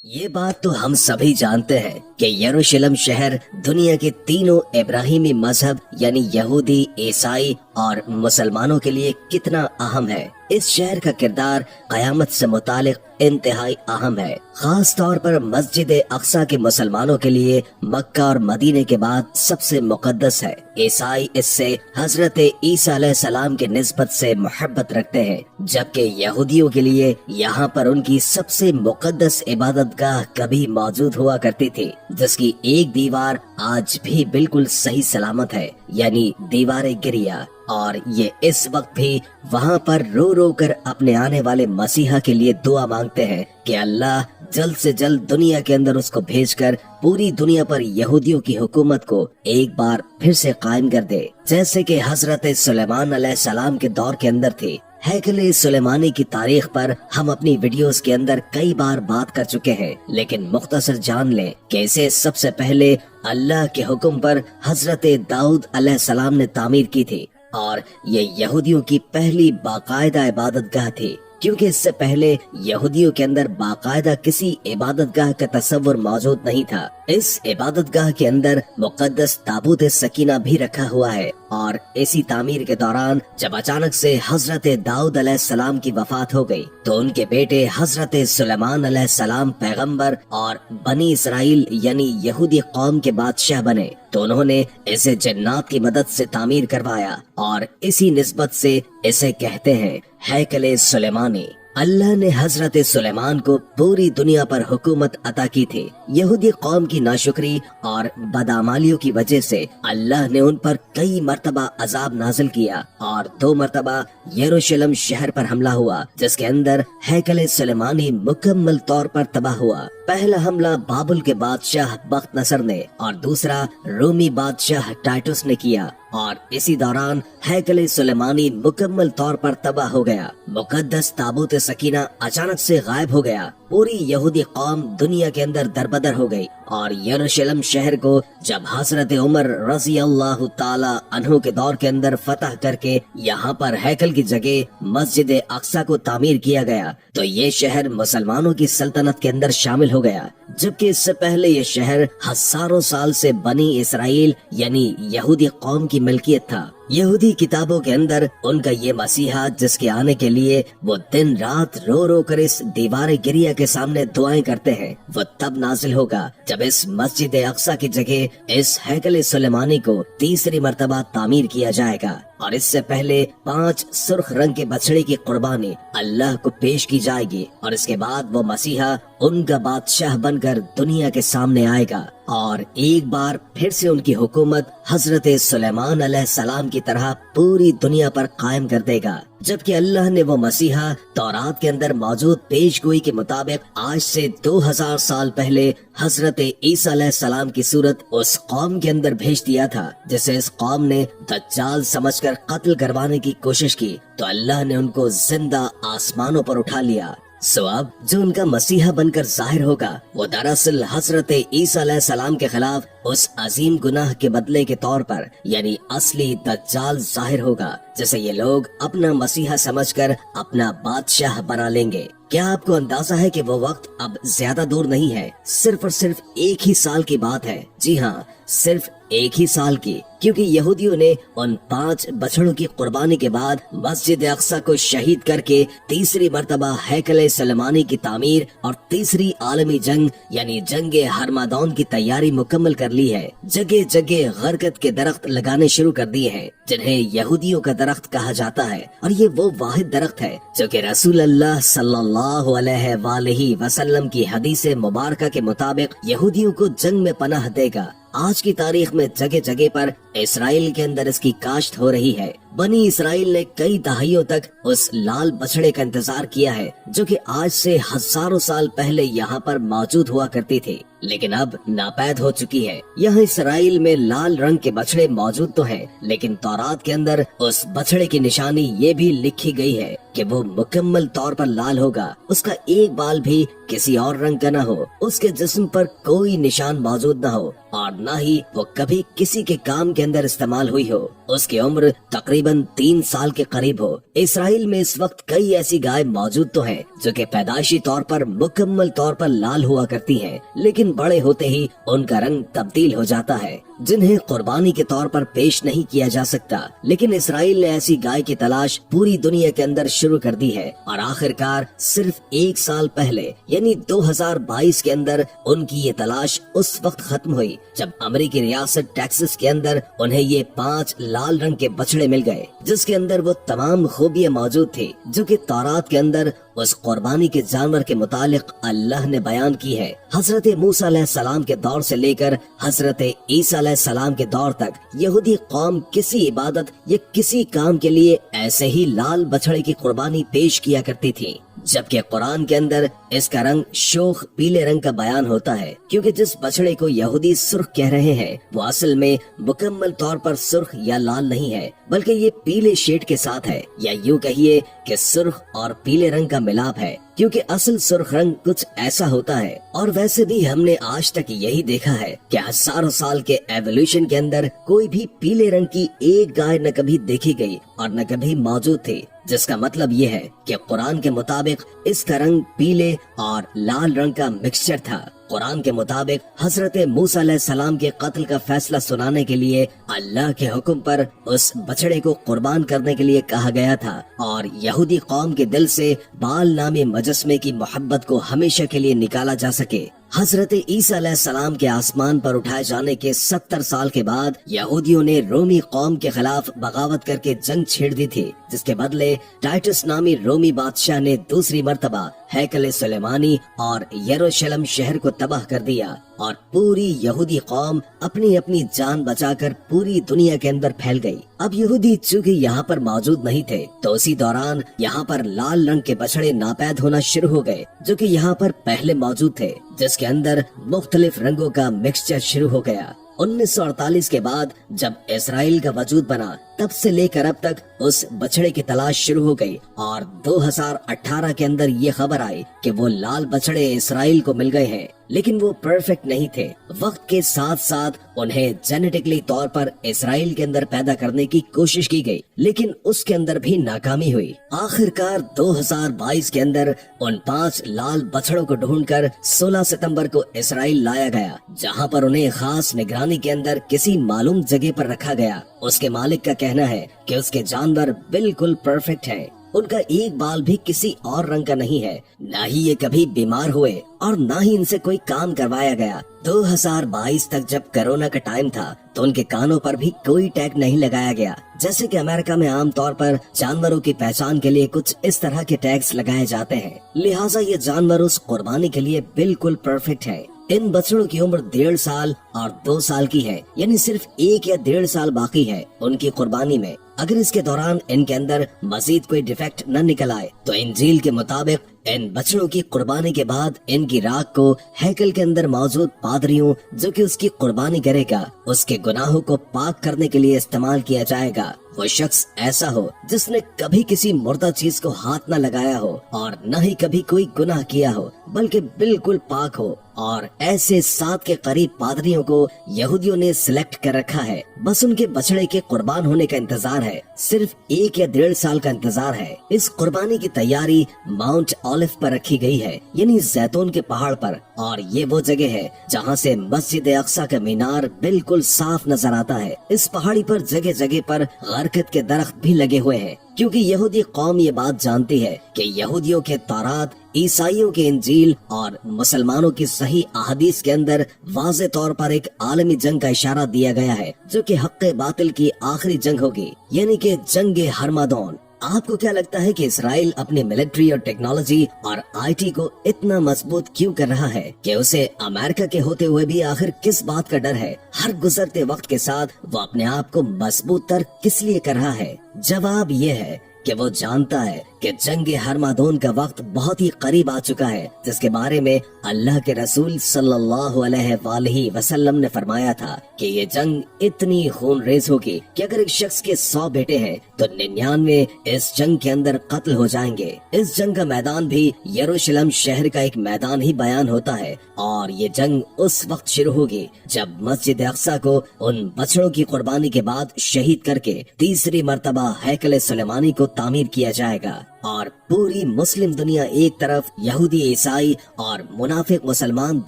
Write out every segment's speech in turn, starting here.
ये बात तो हम सभी जानते हैं कि यरूशलेम शहर दुनिया के तीनों इब्राहिमी मजहब यानी यहूदी, ईसाई और मुसलमानों के लिए कितना अहम है। इस शहर का किरदार कयामत से मुतालिक इंतहाई अहम है। खास तौर पर मस्जिद अक्सा के मुसलमानों के लिए मक्का और मदीने के बाद सबसे मुकद्दस है। ईसाई इससे हजरत ईसा अलैहिस्सलाम के निस्बत से मोहब्बत रखते हैं, जबकि यहूदियों के लिए यहाँ पर उनकी सबसे मुकद्दस इबादतगाह कभी मौजूद हुआ करती थी, जिसकी एक दीवार आज भी बिल्कुल सही सलामत है, यानी दीवार गिरिया। और ये इस वक्त भी वहाँ पर रो रो कर अपने आने वाले मसीहा के लिए दुआ मांगते हैं कि अल्लाह जल्द से जल्द दुनिया के अंदर उसको भेजकर पूरी दुनिया पर यहूदियों की हुकूमत को एक बार फिर से कायम कर दे, जैसे कि हजरत सुलेमान अलैहिस्सलाम के दौर के अंदर थी। हैकल सुलेमानी की तारीख पर हम अपनी वीडियोस के अंदर कई बार बात कर चुके हैं, लेकिन मुख्तसर जान लें कि इसे सबसे पहले अल्लाह के हुक्म पर हजरत दाऊद अलैहिस्सलाम ने तामीर की थी और ये यहूदियों की पहली बाकायदा इबादतगाह थी, क्योंकि इससे पहले यहूदियों के अंदर बाकायदा किसी इबादतगाह का तस्वुर मौजूद नहीं था। इस इबादतगाह के अंदर मुकद्दस ताबूत सकीना भी रखा हुआ है और इसी तामीर के दौरान जब अचानक से हजरत दाऊद अलैहिस्सलाम की वफात हो गई, तो उनके बेटे हजरत सुलेमान अलैहिस्सलाम पैगंबर और बनी इसराइल यानी यहूदी कौम के बादशाह बने, तो उन्होंने इसे जन्नात की मदद से तामीर करवाया और इसी निस्बत से इसे कहते हैं हैकल सुलेमानी। अल्लाह ने हजरत सुलेमान को पूरी दुनिया पर हुकूमत अता की थी। यहूदी कौम की नाशुक्री और बदअमालियों की वजह से अल्लाह ने उन पर कई मर्तबा अजाब नाजिल किया और 2 मर्तबा यरूशलेम शहर पर हमला हुआ, जिसके अंदर हैकल सुलेमानी मुकम्मल तौर पर तबाह हुआ। पहला हमला बाबुल के बादशाह बख्त नसर ने और दूसरा रोमी बादशाह टाइटस ने किया और इसी दौरान हैकल सुलेमानी मुकम्मल तौर पर तबाह हो गया। मुकद्दस ताबूत सकीना अचानक से गायब हो गया। पूरी यहूदी कौम दुनिया के अंदर दरबदर हो गई और यरूशलेम शहर को जब हजरत उमर रज़ी अल्लाह ताला अन्हु के दौर के अंदर फतह करके यहाँ पर हैकल की जगह मस्जिद अक्सा को तामीर किया गया, तो ये शहर मुसलमानों की सल्तनत के अंदर शामिल हो गया, जबकि इससे पहले ये शहर हजारों साल से बनी इसराइल यानी यहूदी कौम की मिल्कियत था। यहूदी किताबों के अंदर उनका ये मसीहा जिसके आने के लिए वो दिन रात रो रो कर इस दीवार गिरिया के सामने दुआएं करते हैं, वो तब नाजिल होगा जब इस मस्जिद अक्सा की जगह इस हैकल सुलेमानी को तीसरी मर्तबा तामीर किया जाएगा और इससे पहले 5 सुर्ख रंग के बछड़े की कुर्बानी अल्लाह को पेश की जाएगी और इसके बाद वो मसीहा उनका बादशाह बनकर दुनिया के सामने आएगा और एक बार फिर से उनकी हुकूमत हजरत सुलेमान अलैहिस्सलाम की तरह पूरी दुनिया पर कायम कर देगा। जबकि अल्लाह ने वो मसीहा तौरात के अंदर मौजूद पेशगोई के मुताबिक आज से 2000 साल पहले हजरत ईसा अलैहिस्सलाम की सूरत उस कौम के अंदर भेज दिया था, जिसे इस कौम ने दज्जाल समझकर कत्ल करवाने की कोशिश की, तो अल्लाह ने उनको जिंदा आसमानों पर उठा लिया। सो अब जो उनका मसीहा बनकर जाहिर होगा वो दरअसल हजरत ईसा अलैहिस्सलाम के खिलाफ उस अजीम गुनाह के बदले के तौर पर यानी असली दज्जाल जाहिर होगा, जिसे ये लोग अपना मसीहा समझकर अपना बादशाह बना लेंगे। क्या आपको अंदाजा है कि वो वक्त अब ज्यादा दूर नहीं है, सिर्फ और सिर्फ 1 ही साल की बात है। जी हाँ, सिर्फ 1 ही साल की, क्योंकि यहूदियों ने उन 5 बछड़ों की कुर्बानी के बाद मस्जिद अक्सा को शहीद करके तीसरी मर्तबा हैकल सुलेमानी की तामीर और तीसरी आलमी जंग यानी जंगे हरमादौन की तैयारी मुकम्मल कर ली है। जगह जगह गरगद के दरख्त लगाने शुरू कर दिए हैं, जिन्हें यहूदियों का दरख्त कहा जाता है और ये वो वाहिद दरख्त है जो कि रसूल अल्लाह सल्लल्लाहु अलैहि वसल्लम की हदीस मुबारका के मुताबिक यहूदियों को जंग में पनाह देगा। आज की तारीख में जगह जगह पर इसराइल के अंदर इसकी काश्त हो रही है। बनी इसराइल ने कई दहाइयों तक उस लाल बछड़े का इंतजार किया है, जो कि आज से हजारों साल पहले यहाँ पर मौजूद हुआ करती थी, लेकिन अब नापैद हो चुकी है। यहाँ इसराइल में लाल रंग के बछड़े मौजूद तो हैं, लेकिन तौरात के अंदर उस बछड़े की निशानी ये भी लिखी गई है कि वो मुकम्मल तौर पर लाल होगा, उसका एक बाल भी किसी और रंग का न हो, उसके जिस्म पर कोई निशान मौजूद न हो और न ही वो कभी किसी के काम के अंदर इस्तेमाल हुई हो। उसकी उम्र तकरीबन तकरीबन 3 साल के करीब हो। इसराइल में इस वक्त कई ऐसी गाय मौजूद तो हैं जो कि पैदाइशी तौर पर मुकम्मल तौर पर लाल हुआ करती हैं, लेकिन बड़े होते ही उनका रंग तब्दील हो जाता है, जिन्हें कुर्बानी के तौर पर पेश नहीं किया जा सकता। लेकिन इसराइल ने ऐसी गाय की तलाश पूरी दुनिया के अंदर शुरू कर दी है और आखिरकार सिर्फ 1 साल पहले यानी 2022 के अंदर उनकी ये तलाश उस वक्त खत्म हुई जब अमेरिकी रियासत टेक्सास के अंदर उन्हें ये 5 लाल रंग के बछड़े मिल गए, जिसके अंदर वो तमाम खूबियां मौजूद थी जो कि तौरात के अंदर उस कुर्बानी के जानवर के मुतालिक अल्लाह ने बयान की है। हजरत मूसा अलैहिस्सलाम के दौर से लेकर हजरत ईसा अलैहिस्सलाम के दौर तक यहूदी कौम किसी इबादत या किसी काम के लिए ऐसे ही लाल बछड़े की कुर्बानी पेश किया करती थी, जबकि कुरान के अंदर इसका रंग शोख पीले रंग का बयान होता है, क्योंकि जिस बछड़े को यहूदी सुर्ख कह रहे हैं वो असल में मुकम्मल तौर पर सुर्ख या लाल नहीं है, बल्कि ये पीले शेड के साथ है, या यूँ कहिए कि सुर्ख और पीले रंग का मिलाप है, क्योंकि असल सुर्ख रंग कुछ ऐसा होता है। और वैसे भी हमने आज तक यही देखा है कि हजारों साल के एवोल्यूशन के अंदर कोई भी पीले रंग की एक गाय न कभी देखी गई और न कभी मौजूद थी, जिसका मतलब ये है कि कुरान के मुताबिक इसका रंग पीले और लाल रंग का मिक्सचर था। कुरान के मुताबिक हजरत मूसा अलैहिस्सलाम के कत्ल का फैसला सुनाने के लिए अल्लाह के हुक्म पर उस बछड़े को कुर्बान करने के लिए कहा गया था और यहूदी कौम के दिल से बाल नामी मजस्मे की मोहब्बत को हमेशा के लिए निकाला जा सके। हजरत ईसा अलैहिस्सलाम के आसमान पर उठाए जाने के 70 साल के बाद यहूदियों ने रोमी कौम के खिलाफ बगावत करके जंग छेड़ दी थी, जिसके बदले टाइटस नामी रोमी बादशाह ने दूसरी मर्तबा हैकल सुलेमानी और यरूशलेम शहर को तबाह कर दिया और पूरी यहूदी कौम अपनी अपनी जान बचाकर पूरी दुनिया के अंदर फैल गई। अब यहूदी चूंकि यहाँ पर मौजूद नहीं थे, तो उसी दौरान यहाँ पर लाल रंग के बछड़े नापैद होना शुरू हो गए, जो कि यहाँ पर पहले मौजूद थे, जिसके अंदर मुख्तलिफ रंगों का मिक्सचर शुरू हो गया। 1948 के बाद जब इसराइल का वजूद बना, तब से लेकर अब तक उस बछड़े की तलाश शुरू हो गई और 2018 के अंदर ये खबर आई कि वो लाल बछड़े इसराइल को मिल गए हैं, लेकिन वो परफेक्ट नहीं थे। वक्त के साथ साथ उन्हें जेनेटिकली तौर पर इसराइल के अंदर पैदा करने की कोशिश की गई, लेकिन उसके अंदर भी नाकामी हुई। आखिरकार 2022 के अंदर उन 5 लाल बछड़ों को ढूंढकर 16 सितंबर को इसराइल लाया गया, जहां पर उन्हें खास निगरानी के अंदर किसी मालूम जगह पर रखा गया। उसके मालिक का कहना है कि उसके जानवर बिल्कुल परफेक्ट हैं। उनका एक बाल भी किसी और रंग का नहीं है, न ही ये कभी बीमार हुए और न ही इनसे कोई काम करवाया गया। 2022 तक जब कोरोना का टाइम था तो उनके कानों पर भी कोई टैग नहीं लगाया गया, जैसे कि अमेरिका में आमतौर पर जानवरों की पहचान के लिए कुछ इस तरह के टैग्स लगाए जाते हैं। लिहाजा ये जानवर उस कुर्बानी के लिए बिल्कुल परफेक्ट है। इन बछड़ों की उम्र 1.5 साल और 2 साल की है, यानी सिर्फ 1 या 1.5 साल बाकी है उनकी कुर्बानी में। अगर इसके दौरान इनके अंदर मजीद कोई डिफेक्ट न निकल आए तो इंजील के मुताबिक इन बछड़ों की कुर्बानी के बाद इनकी राख को हैकल के अंदर मौजूद पादरियों जो कि उसकी कुर्बानी करेगा, उसके गुनाहों को पाक करने के लिए इस्तेमाल किया जाएगा। वो शख्स ऐसा हो जिसने कभी किसी मुर्दा चीज को हाथ न लगाया हो और न ही कभी कोई गुनाह किया हो, बल्कि बिल्कुल पाक हो। और ऐसे 7 के करीब पादरियों को यहूदियों ने सिलेक्ट कर रखा है। बस उनके बछड़े के कुर्बान होने का इंतजार है, सिर्फ 1 या 1.5 साल का इंतजार है। इस कुर्बानी की तैयारी माउंट ऑलिव पर रखी गई है, यानी जैतून के पहाड़ पर, और ये वो जगह है जहाँ से मस्जिद अक्सा का मीनार बिल्कुल साफ नजर आता है। इस पहाड़ी पर जगह जगह पर बरकत के दरख्त भी लगे हुए हैं, क्योंकि यहूदी कौम ये बात जानती है कि यहूदियों के तौरात, ईसाइयों के इंजील और मुसलमानों की सही अहादीस के अंदर वाज़े तौर पर एक आलमी जंग का इशारा दिया गया है, जो कि हक़ बातिल की आखिरी जंग होगी, यानी कि जंग हरमादोन। आपको क्या लगता है कि इसराइल अपनी मिलिट्री और टेक्नोलॉजी और आईटी को इतना मजबूत क्यों कर रहा है कि उसे अमेरिका के होते हुए भी आखिर किस बात का डर है? हर गुजरते वक्त के साथ वो अपने आप को मजबूत तर किस लिए कर रहा है? जवाब ये है کہ وہ جانتا ہے کہ जंग हरमादोन का वक्त बहुत ही करीब आ चुका है, जिसके बारे में अल्लाह के रसूल सल्लल्लाहु अलैहि वसल्लम ने फरमाया था कि ये जंग इतनी खूनरेज होगी कि अगर एक शख्स के 100 बेटे हैं तो 99 इस जंग के अंदर कत्ल हो जाएंगे। इस जंग का मैदान भी यरूशलेम शहर का एक मैदान ही बयान होता है और ये जंग उस वक्त शुरू होगी जब मस्जिद अक्सा को उन बछड़ों की कुर्बानी के बाद शहीद करके तीसरी मर्तबा हैकल सुलेमानी को तामीर किया जाएगा और पूरी मुस्लिम दुनिया एक तरफ, यहूदी ईसाई और मुनाफिक मुसलमान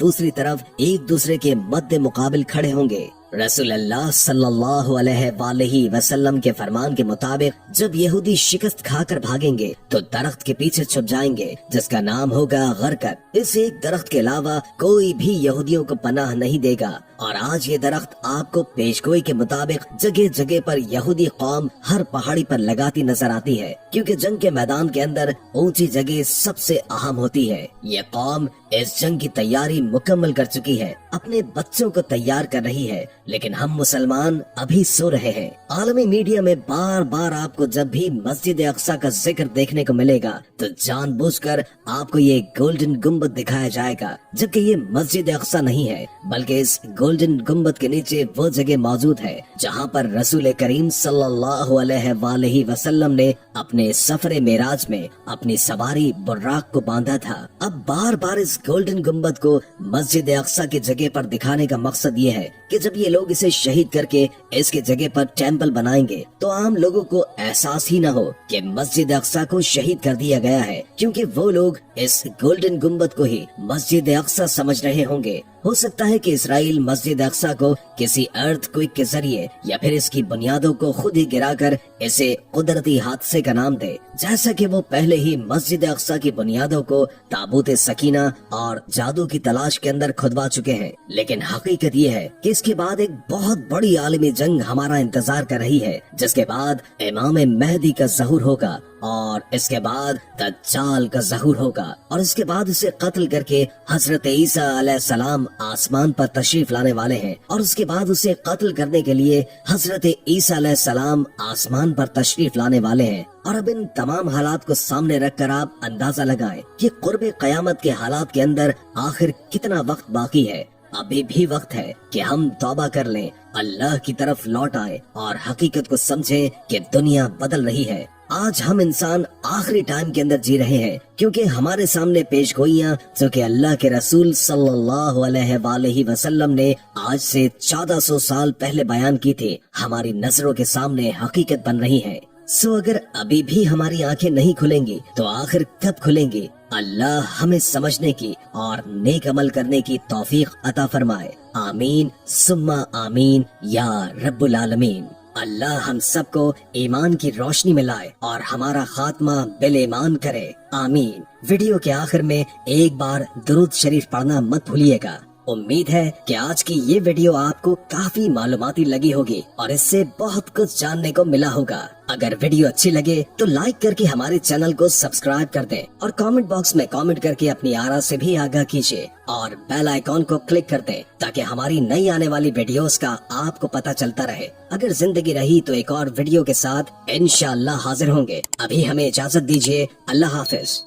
दूसरी तरफ एक दूसरे के मद्दे मुकाबिल खड़े होंगे। रसूल अल्लाह सल्लल्लाहु अलैहि वसल्लम के फरमान के मुताबिक जब यहूदी शिकस्त खाकर भागेंगे तो दरख्त के पीछे छुप जाएंगे जिसका नाम होगा गरकत। इस एक दरख्त के अलावा कोई भी यहूदियों को पनाह नहीं देगा और आज ये दरख्त आपको पेशगोई के मुताबिक जगह जगह पर यहूदी कौम हर पहाड़ी पर लगाती नजर आती है, क्योंकि जंग के मैदान के अंदर ऊंची जगह सबसे अहम होती है। ये कौम इस जंग की तैयारी मुकम्मल कर चुकी है, अपने बच्चों को तैयार कर रही है, लेकिन हम मुसलमान अभी सो रहे हैं। आलमी मीडिया में बार बार आपको जब भी मस्जिद अक्सा का जिक्र देखने को मिलेगा तो जानबूझकर आपको ये गोल्डन गुम्बद दिखाया जाएगा, जबकि ये मस्जिद अक्सा नहीं है बल्कि इस गोल्डन गुम्बद के नीचे वो जगह मौजूद है जहाँ पर रसूल करीम सल्लल्लाहु अलैहि वसल्लम ने अपने सफरे मेराज में अपनी सवारी बुर्राक को बांधा था। अब बार बार इस गोल्डन गुम्बद को मस्जिद अक्सा की जगह पर दिखाने का मकसद ये है कि जब ये लोग इसे शहीद करके इसके जगह पर टेम्पल बनाएंगे तो आम लोगों को एहसास ही न हो कि मस्जिद अक्सा को शहीद कर दिया गया है, क्योंकि वो लोग इस गोल्डन गुम्बद को ही मस्जिद अक्सा समझ रहे होंगे। हो सकता है कि इसराइल मस्जिद अक्सा को किसी अर्थक्वेक के जरिए या फिर इसकी बुनियादों को खुद ही गिराकर इसे कुदरती हादसे का नाम दे, जैसा कि वो पहले ही मस्जिद अक्सा की बुनियादों को ताबूत सकीना और जादू की तलाश के अंदर खुदवा चुके हैं। लेकिन हकीकत ये है कि इसके बाद एक बहुत बड़ी आलमी जंग हमारा इंतजार कर रही है, जिसके बाद इमाम महदी का ज़हूर होगा और इसके बाद दज्जाल का ज़हूर होगा और इसके बाद उसे कत्ल करके हजरत ईसा अलैहिस्सलाम आसमान पर तशरीफ लाने वाले हैं और उसके बाद उसे कत्ल करने के लिए हजरत ईसा अलैहिस्सलाम आसमान पर तशरीफ लाने वाले हैं। और अब इन तमाम हालात को सामने रखकर आप अंदाजा लगाएं कि कुर्बे क़यामत के हालात के अंदर आखिर कितना वक्त बाकी है। अभी भी वक्त है कि हम तौबा कर लें, अल्लाह की तरफ लौट आए और हकीकत को समझें कि दुनिया बदल रही है। आज हम इंसान आखिरी टाइम के अंदर जी रहे हैं, क्योंकि हमारे सामने पेशगोइयाँ जो कि अल्लाह के रसूल सल्लल्लाहु अलैहि वसल्लम ने आज से 1400 साल पहले बयान की थी, हमारी नजरों के सामने हकीकत बन रही है। सो अगर अभी भी हमारी आंखें नहीं खुलेंगी तो आखिर कब खुलेंगी? अल्लाह हमें समझने की और नेक अमल करने की तौफीक अता फरमाए। आमीन सुम्मा आमीन या रब्बुल आलमीन। अल्लाह हम सबको ईमान की रोशनी में लाए और हमारा खात्मा बिल ईमान करे। आमीन। वीडियो के आखिर में एक बार दुरूद शरीफ पढ़ना मत भूलिएगा। उम्मीद है कि आज की ये वीडियो आपको काफी मालूमाती लगी होगी और इससे बहुत कुछ जानने को मिला होगा। अगर वीडियो अच्छी लगे तो लाइक करके हमारे चैनल को सब्सक्राइब कर दें और कमेंट बॉक्स में कमेंट करके अपनी आरा से भी आगाह कीजिए और बेल आइकॉन को क्लिक कर दें ताकि हमारी नई आने वाली वीडियोस का आपको पता चलता रहे। अगर जिंदगी रही तो एक और वीडियो के साथ इंशाअल्लाह हाजिर होंगे। अभी हमें इजाजत दीजिए। अल्लाह हाफिज।